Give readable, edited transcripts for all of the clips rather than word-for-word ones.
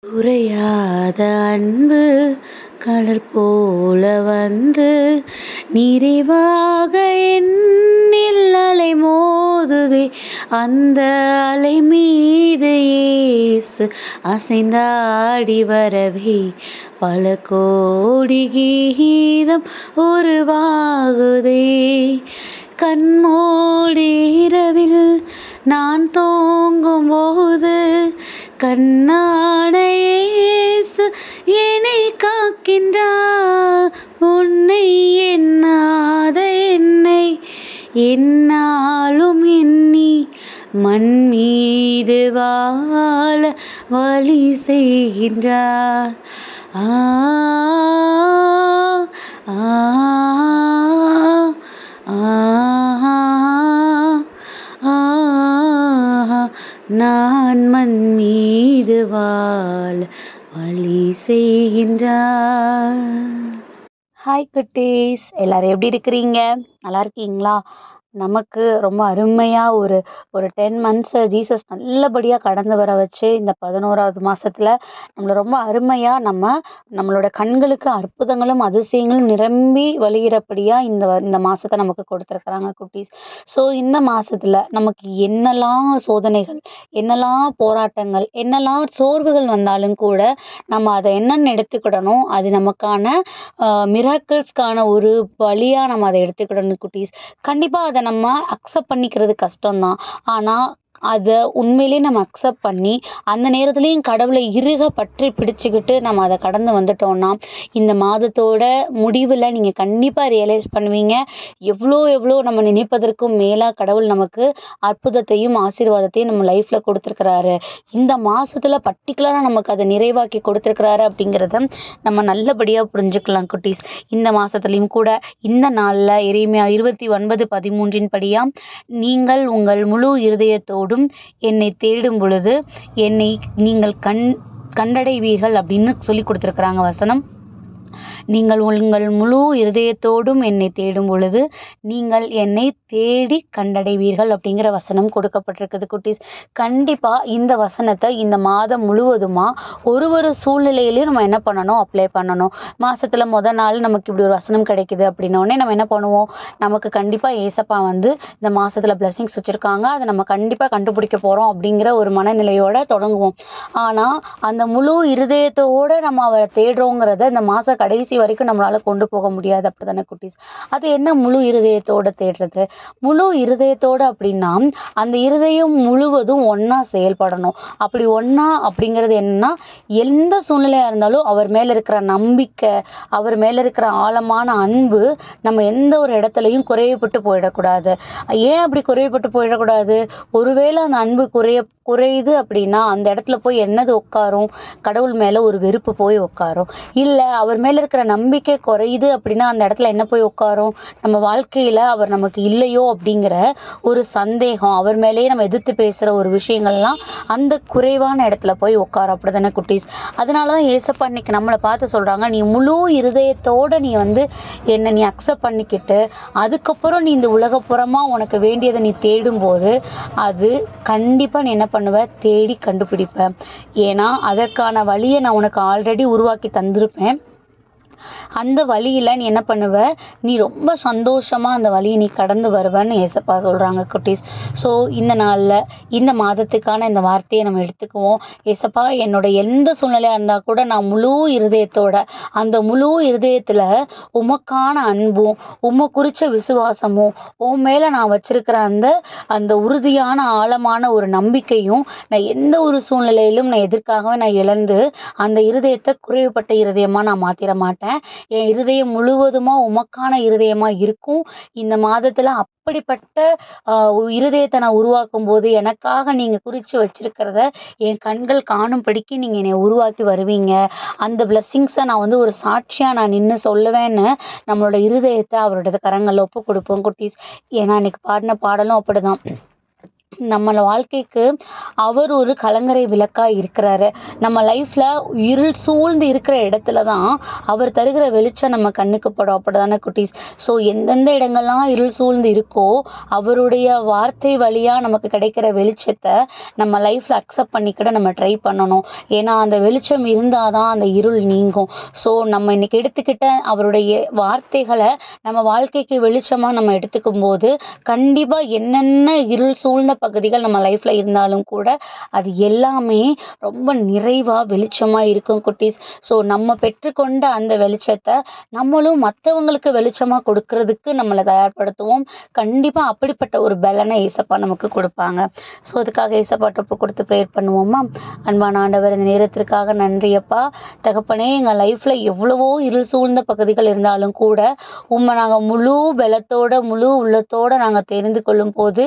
குறையாத அன்பு கடல் போல வந்து நிறைவாக என்னில் அலை மோதுதே. அந்த அலை மீது இயேசு அசைந்தாடி வரவே பல கோடி கீதம் உருவாகுதே. கண்மூடி இரவில் நான் தூங்கும் போது கண்ணான இயேசு என்னை காக்கின்றார். உன்னை எண்ணாத என்னை எந்நாளும் எண்ணி மண் மீது வாழ வழி செய்கின்றார். ஆ ஆ நான் மண் மீது வாழ வழி செய்கின்றார். ஹாய் குட்டீஸ், எல்லாரும் எப்படி இருக்கிறீங்க? நல்லா இருக்கீங்களா? நமக்கு ரொம்ப அருமையாக ஒரு ஒரு 10 மந்த்ஸை ஜீசஸ் நல்லபடியாக கடந்து வர வச்சு இந்த 11வது மாதத்தில் நம்மளை ரொம்ப அருமையாக நம்மளோட கண்களுக்கு அற்புதங்களும் அதிசயங்களும் நிரம்பி வழிகிறபடியாக இந்த மாதத்தை நமக்கு கொடுத்துருக்குறாங்க குட்டீஸ். ஸோ இந்த மாதத்தில் நமக்கு என்னெல்லாம் சோதனைகள், என்னெல்லாம் போராட்டங்கள், என்னெல்லாம் சோர்வுகள் வந்தாலும் கூட நம்ம அதை என்னென்னு எடுத்துக்கிடணும், அது நமக்கான மிராக்கிள்ஸ்க்கான ஒரு வழியாக நம்ம அதை எடுத்துக்கிடணும் குட்டீஸ். கண்டிப்பாக அதை நம்ம அக்செப்ட் பண்ணிக்கிறது கஷ்டம்தான். ஆனால் அதை உண்மையிலே நம்ம அக்செப்ட் பண்ணி அந்த நேரத்துலையும் கடவுளை இறுக பற்றி பிடிச்சிக்கிட்டு நம்ம அதை கடந்து வந்துட்டோம்னா இந்த மாதத்தோட முடிவில் நீங்கள் கண்டிப்பாக ரியலைஸ் பண்ணுவீங்க எவ்வளோ நம்ம நினைப்பதற்கும் மேலாக கடவுள் நமக்கு அற்புதத்தையும் ஆசீர்வாதத்தையும் நம்ம லைஃப்பில் கொடுத்துருக்கிறாரு. இந்த மாதத்தில் பர்டிகுலராக நமக்கு அதை நிறைவாக்கி கொடுத்துருக்கிறாரு அப்படிங்கிறத நம்ம நல்லபடியாக புரிஞ்சுக்கலாம் குட்டீஸ். இந்த மாதத்துலேயும் கூட இந்த நாளில் எரேமியா 29:13 படியாக நீங்கள் உங்கள் முழு இருதயத்தோடும் என்னை தேடும் பொழுது என்னை நீங்கள் கண்டடைவீர்கள் அப்படின்னு சொல்லி கொடுத்துருக்குறாங்க வசனம். நீங்கள் உங்கள் முழு இருதயத்தோடும் என்னை தேடும் பொழுது நீங்கள் என்னை தேடி கண்டடைவீர்கள் அப்படிங்கிற வசனம் கொடுக்கப்பட்டிருக்குது குட்டீஸ். கண்டிப்பாக இந்த வசனத்தை இந்த மாதம் முழுவதுமாக ஒரு சூழ்நிலையிலையும் நம்ம என்ன பண்ணணும், அப்ளை பண்ணணும். மாதத்தில் நாள் நமக்கு இப்படி ஒரு வசனம் கிடைக்குது அப்படின்னோடனே நம்ம என்ன பண்ணுவோம், நமக்கு கண்டிப்பாக ஏசப்பா வந்து இந்த மாதத்தில் பிளெஸிங்ஸ் வச்சுருக்காங்க, அதை நம்ம கண்டிப்பாக கண்டுபிடிக்க போகிறோம் அப்படிங்கிற ஒரு மனநிலையோடு தொடங்குவோம். ஆனால் அந்த முழு இருதயத்தோடு நம்ம அவரை தேடுறோங்கிறத இந்த மாத கடைசி வரைக்கும் நம்மளால கொண்டு போக முடியாது. அப்படிதானே குட்டீஸ்? அது என்ன முழு இருதயத்தோட தேடுறது? முழு இருதயத்தோட அப்படின்னா அந்த இருதயம் முழுவதும் ஒன்னா செயல்படணும். அப்படி ஒன்னா அப்படிங்கிறது என்னன்னா, எந்த சூழ்நிலையா இருந்தாலும் அவர் மேல இருக்கிற நம்பிக்கை, அவர் மேல இருக்கிற ஆழமான அன்பு நம்ம எந்த ஒரு இடத்துலையும் குறையப்பட்டு போயிடக்கூடாது. ஏன் அப்படி குறையப்பட்டு போயிடக்கூடாது? ஒருவேளை அந்த அன்பு குறையுது அப்படின்னா அந்த இடத்துல போய் என்னது உட்காரும், கடவுள் மேல ஒரு வெறுப்பு போய் உட்காரும். இல்லை அவர் மேல இருக்கிற நம்பிக்கை குறையுது அப்படின்னா அந்த இடத்துல என்ன போய் உட்காரும், நம்ம வாழ்க்கையில அவர் நமக்கு இல்லையோ அப்படிங்கிற ஒரு சந்தேகம், அவர் மேலேயே நம்ம எதிர்த்து பேசுற ஒரு விஷயங்கள்லாம் அந்த குறைவான இடத்துல போய் உட்காரும். அப்படிதானே குட்டீஸ்? அதனாலதான் ஏசப்பா இன்னைக்கு நம்மளை பார்த்து சொல்றாங்க, நீ முழு இருதயத்தோட நீ என்னை நீ அக்செப்ட் பண்ணிக்கிட்டு அதுக்கப்புறம் நீ இந்த உலகப்புறமா உனக்கு வேண்டியதை நீ தேடும் போது அது கண்டிப்பா நீ என்ன பண்ணுவ, தேடி கண்டுபிடிப்ப. ஏன்னா அதற்கான வழியை நான் உனக்கு ஆல்ரெடி உருவாக்கி தந்திருப்பேன். அந்த வழியில் நீ என்ன பண்ணுவ, நீ ரொம்ப சந்தோஷமாக அந்த வழியை நீ கடந்து வருவேன்னு ஏசப்பா சொல்கிறாங்க குட்டீஸ். ஸோ இந்த நாளில் இந்த மாதத்துக்கான இந்த வார்த்தையை நம்ம எடுத்துக்குவோம். ஏசப்பா என்னோட எந்த சூழ்நிலையாக இருந்தால் கூட நான் முழு இருதயத்தோட அந்த முழு இருதயத்தில் உமக்கான அன்பும் உம்மை குறித்த விசுவாசமும் உன் மேலே நான் வச்சிருக்கிற அந்த உறுதியான ஆழமான ஒரு நம்பிக்கையும் நான் எந்த ஒரு சூழ்நிலையிலும் நான் எதற்காகவே நான் இழந்து அந்த இருதயத்தை குறைவுபட்ட இருதயமாக நான் மாற்றிட மாட்டேன். என் இருதயம் முழுவதுமா உமக்கான இருதயமா இருக்கும். இந்த மாதத்துல அப்படிப்பட்ட இருதயத்தை நான் உருவாக்கும் போது எனக்காக நீங்க குறிச்சு வச்சிருக்கிறத என் கண்கள் காணும்படிக்கு நீங்க என்னை உருவாக்கி வருவீங்க. அந்த பிளெஸ்ஸிங்ஸை நான் ஒரு சாட்சியா நான் நின்று சொல்லுவேன்னு நம்மளோட இருதயத்தை அவரோட கரங்களில் ஒப்பு கொடுப்போம் குட்டீஸ். ஏன்னா இன்னைக்கு பாடின பாடலும் அப்படிதான். நம்ம வாழ்க்கைக்கு அவர் ஒரு கலங்கரை விளக்காக இருக்கிறாரு. நம்ம லைஃப்பில் இருள் சூழ்ந்து இருக்கிற இடத்துல தான் அவர் தருகிற வெளிச்சம் நம்ம கண்ணுக்கு படும். அப்படிதானே குட்டீஸ்? ஸோ எந்தெந்த இடங்கள்லாம் இருள் சூழ்ந்து இருக்கோ அவருடைய வார்த்தை வழியாக நமக்கு கிடைக்கிற வெளிச்சத்தை நம்ம லைஃப்பில் அக்செப்ட் பண்ணிக்கிட நம்ம ட்ரை பண்ணணும். ஏன்னா அந்த வெளிச்சம் இருந்தால் தான் அந்த இருள் நீங்கும். ஸோ நம்ம இன்னைக்கு எடுத்துக்கிட்ட அவருடைய வார்த்தைகளை நம்ம வாழ்க்கைக்கு வெளிச்சமாக நம்ம எடுத்துக்கும் போது கண்டிப்பாக என்னென்ன இருள் சூழ்ந்த பகுதிகள் நம்ம லைஃப்பில் இருந்தாலும் கூட அது எல்லாமே ரொம்ப நிறைவாக வெளிச்சமாக இருக்கும் குட்டீஸ். ஸோ நம்ம பெற்றுக்கொண்ட அந்த வெளிச்சத்தை நம்மளும் மற்றவங்களுக்கு வெளிச்சமாக கொடுக்கறதுக்கு நம்மளை தயார்படுத்துவோம். கண்டிப்பாக அப்படிப்பட்ட ஒரு பலனை ஏசப்பா நமக்கு கொடுப்பாங்க. ஸோ அதுக்காக ஏசப்பாட்ட ஒப்பு கொடுத்து ப்ரேயர் பண்ணுவோமா? அன்பான ஆண்டவர், இந்த நேரத்திற்காக நன்றியப்பா. தகப்பனே, எங்கள் லைஃப்பில் எவ்வளவோ இருள் சூழ்ந்த பகுதிகள் இருந்தாலும் கூட உம்மை நாங்கள் முழு பலத்தோட முழு உள்ளத்தோடு நாங்கள் தெரிந்து கொள்ளும் போது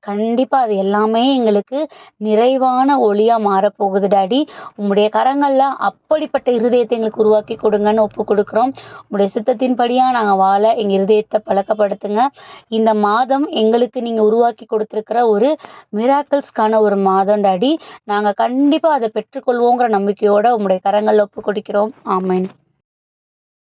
கண்டிப்பாக அது எல்லாமே எங்களுக்கு நிறைவான ஒளியாக மாறப்போகுது டாடி. உம்முடைய கரங்களில் அப்படிப்பட்ட இருதயத்தை எங்களுக்கு உருவாக்கி கொடுங்கன்னு ஒப்பு கொடுக்குறோம். உம்முடைய சித்தத்தின்படியாக நாங்கள் வாழ எங்கள் இருதயத்தை பழக்கப்படுத்துங்க. இந்த மாதம் எங்களுக்கு நீங்கள் உருவாக்கி கொடுத்துருக்கிற ஒரு மிராக்கிள்ஸ்க்கான ஒரு மாதம் டாடி. நாங்கள் கண்டிப்பாக அதை பெற்றுக்கொள்வோங்கிற நம்பிக்கையோடு உம்முடைய கரங்களில் ஒப்பு கொடுக்கிறோம். ஆமென்.